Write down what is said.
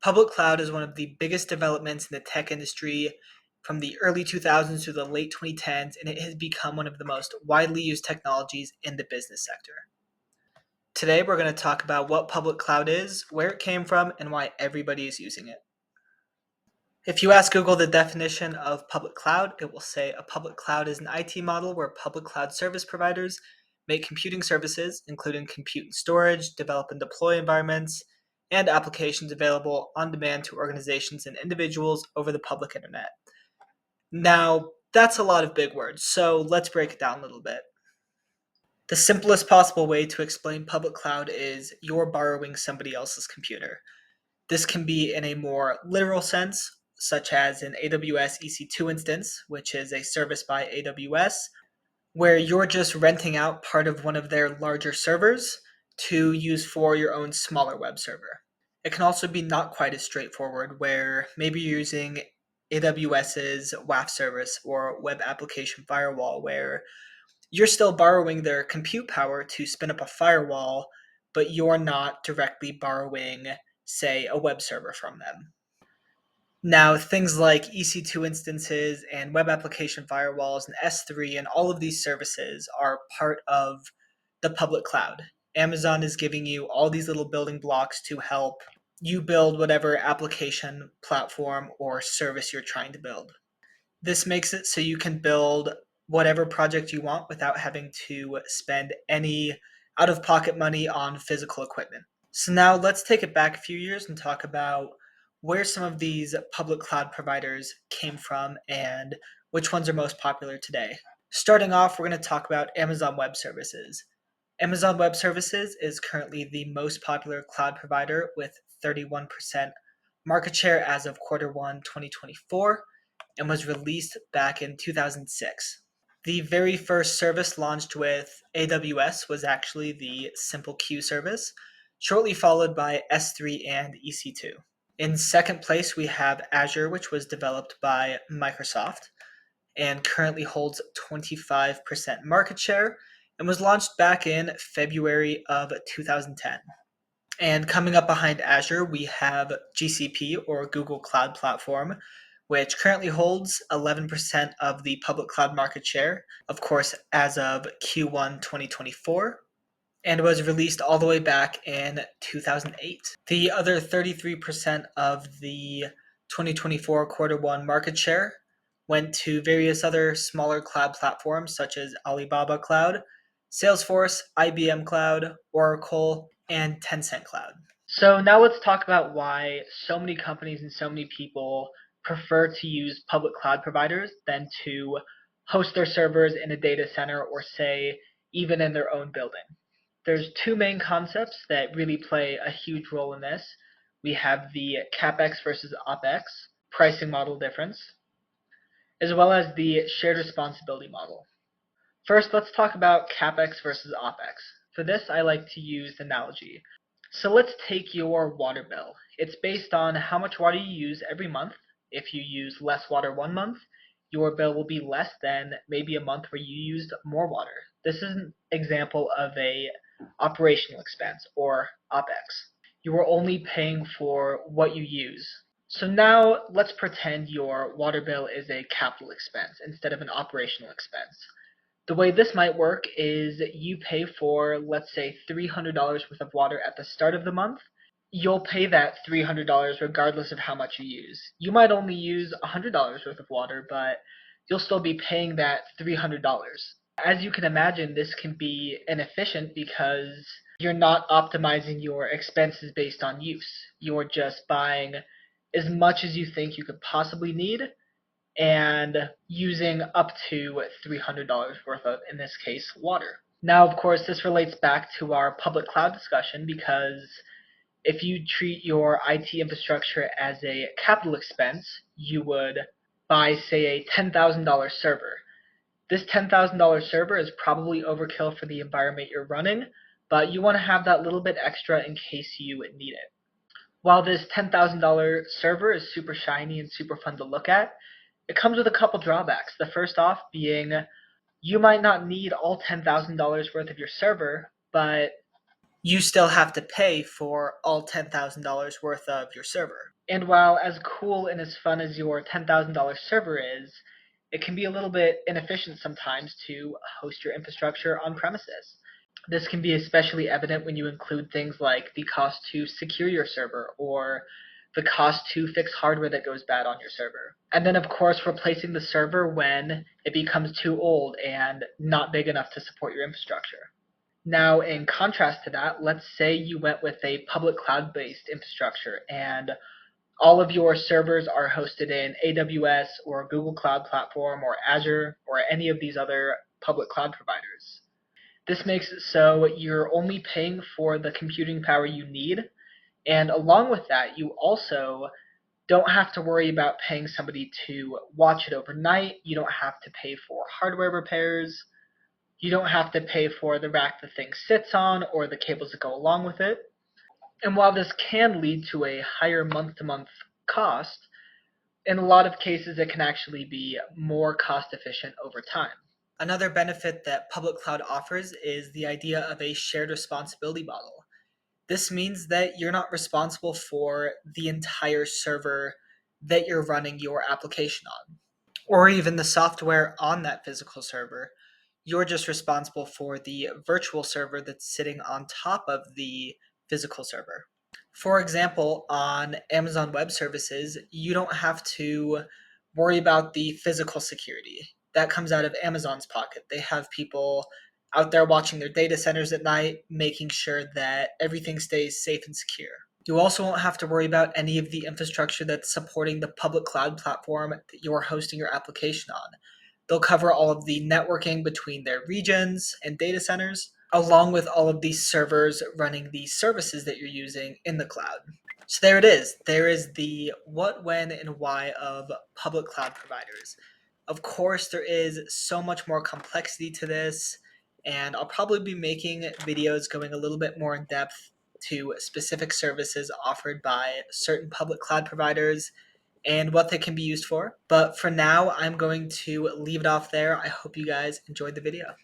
Public cloud is one of the biggest developments in the tech industry from the early 2000s to the late 2010s, and it has become one of the most widely used technologies in the business sector. Today, we're going to talk about what public cloud is, where it came from, and why everybody is using it. If you ask Google the definition of public cloud, it will say a public cloud is an IT model where public cloud service providers make computing services, including compute and storage, develop and deploy environments, and applications available on demand to organizations and individuals over the public internet. Now, that's a lot of big words, so let's break it down a little bit. The simplest possible way to explain public cloud is you're borrowing somebody else's computer. This can be in a more literal sense, such as an AWS EC2 instance, which is a service by AWS, where you're just renting out part of one of their larger servers to use for your own smaller web server. It can also be not quite as straightforward, where maybe you're using AWS's WAF service or web application firewall, where you're still borrowing their compute power to spin up a firewall, but you're not directly borrowing, say, a web server from them. Now, things like EC2 instances and web application firewalls and S3 and all of these services are part of the public cloud. Amazon is giving you all these little building blocks to help you build whatever application, platform, or service you're trying to build. This makes it so you can build whatever project you want without having to spend any out-of-pocket money on physical equipment. So now let's take it back a few years and talk about where some of these public cloud providers came from and which ones are most popular today. Starting off, we're going to talk about Amazon Web Services. Amazon Web Services is currently the most popular cloud provider with 31% market share as of Q1 2024 and was released back in 2006. The very first service launched with AWS was actually the Simple Queue service, shortly followed by S3 and EC2. In second place, we have Azure, which was developed by Microsoft and currently holds 25% market share and was launched back in February of 2010. And coming up behind Azure, we have GCP, or Google Cloud Platform, which currently holds 11% of the public cloud market share, of course, as of Q1 2024, and was released all the way back in 2008. The other 33% of the 2024 Q1 market share went to various other smaller cloud platforms such as Alibaba Cloud, Salesforce, IBM Cloud, Oracle, and Tencent Cloud. So now let's talk about why so many companies and so many people prefer to use public cloud providers than to host their servers in a data center or, say, even in their own building. There's two main concepts that really play a huge role in this. We have the Capex versus Opex pricing model difference, as well as the shared responsibility model. First, let's talk about Capex versus Opex. For this, I like to use the analogy. So let's take your water bill. It's based on how much water you use every month. If you use less water one month, your bill will be less than maybe a month where you used more water. This is an example of a operational expense, or Opex. You are only paying for what you use. So now let's pretend your water bill is a capital expense instead of an operational expense. The way this might work is you pay for, let's say, $300 worth of water at the start of the month. You'll pay that $300 regardless of how much you use. You might only use $100 worth of water, but you'll still be paying that $300. As you can imagine, this can be inefficient because you're not optimizing your expenses based on use. You're just buying as much as you think you could possibly need and using up to $300 worth of, in this case, water. Now, of course, this relates back to our public cloud discussion, because if you treat your IT infrastructure as a capital expense, you would buy, say, a $10,000 server. This $10,000 server is probably overkill for the environment you're running, but you want to have that little bit extra in case you need it. While this $10,000 server is super shiny and super fun to look at, it comes with a couple drawbacks. The first off being you might not need all $10,000 worth of your server, but you still have to pay for all $10,000 worth of your server. And while as cool and as fun as your $10,000 server is, it can be a little bit inefficient sometimes to host your infrastructure on premises. This can be especially evident when you include things like the cost to secure your server or the cost to fix hardware that goes bad on your server. And then, of course, replacing the server when it becomes too old and not big enough to support your infrastructure. Now, in contrast to that, let's say you went with a public cloud-based infrastructure and all of your servers are hosted in AWS or Google Cloud Platform or Azure or any of these other public cloud providers. This makes it so you're only paying for the computing power you need, and along with that, you also don't have to worry about paying somebody to watch it overnight. You don't have to pay for hardware repairs. You don't have to pay for the rack the thing sits on or the cables that go along with it. And while this can lead to a higher month-to-month cost, in a lot of cases it can actually be more cost-efficient over time. Another benefit that public cloud offers is the idea of a shared responsibility model. This means that you're not responsible for the entire server that you're running your application on, or even the software on that physical server. You're just responsible for the virtual server that's sitting on top of the physical server. For example, on Amazon Web Services, you don't have to worry about the physical security. That comes out of Amazon's pocket. They have people out there watching their data centers at night, making sure that everything stays safe and secure. You also won't have to worry about any of the infrastructure that's supporting the public cloud platform that you're hosting your application on. They'll cover all of the networking between their regions and data centers, along with all of these servers running the services that you're using in the cloud. So there it is. There is the what, when, and why of public cloud providers. Of course, there is so much more complexity to this, and I'll probably be making videos going a little bit more in depth to specific services offered by certain public cloud providers and what they can be used for. But for now, I'm going to leave it off there. I hope you guys enjoyed the video.